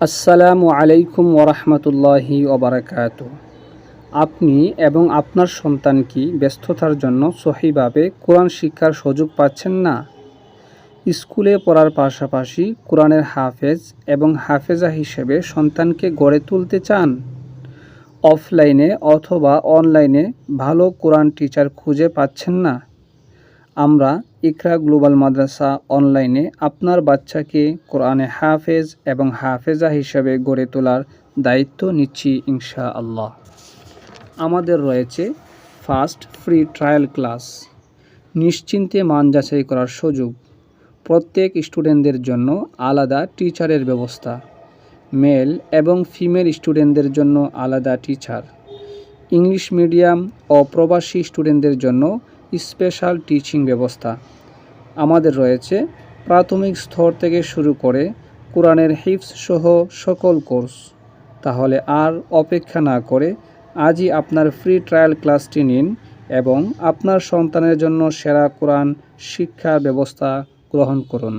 আসসালামু আলাইকুম ওরহমতুল্লাহি ওবারাকাতুহু। আপনি এবং আপনার সন্তান কি ব্যস্ততার জন্য সহিভাবে কোরআন শিক্ষার সুযোগ পাচ্ছেন না? স্কুলে পড়ার পাশাপাশি কোরআনের হাফেজ এবং হাফেজা হিসেবে সন্তানকে গড়ে তুলতে চান? অফলাইনে অথবা অনলাইনে ভালো কোরআন টিচার খুঁজে পাচ্ছেন না? আমরা ইকরা গ্লোবাল মাদ্রাসা অনলাইনে আপনার বাচ্চাকে কোরআনে হাফেজ এবং হাফেজা হিসেবে গড়ে তোলার দায়িত্ব নিচ্ছি ইনশাআল্লাহ। আমাদের রয়েছে ফার্স্ট ফ্রি ট্রায়াল ক্লাস, নিশ্চিন্তে মান যাচাই করার সুযোগ, প্রত্যেক স্টুডেন্টদের জন্য আলাদা টিচারের ব্যবস্থা, মেল এবং ফিমেল স্টুডেন্টদের জন্য আলাদা টিচার, ইংলিশ মিডিয়াম ও প্রবাসী স্টুডেন্টদের জন্য স্পেশাল টিচিং ব্যবস্থা। আমাদের রয়েছে প্রাথমিক স্তর থেকে শুরু করে কোরআনের হিফজ সহ সকল কোর্স। তাহলে আর অপেক্ষা না করে আজই আপনার ফ্রি ট্রায়াল ক্লাসটি নিন এবং আপনার সন্তানের জন্য সেরা কোরআন শিক্ষা ব্যবস্থা গ্রহণ করুন।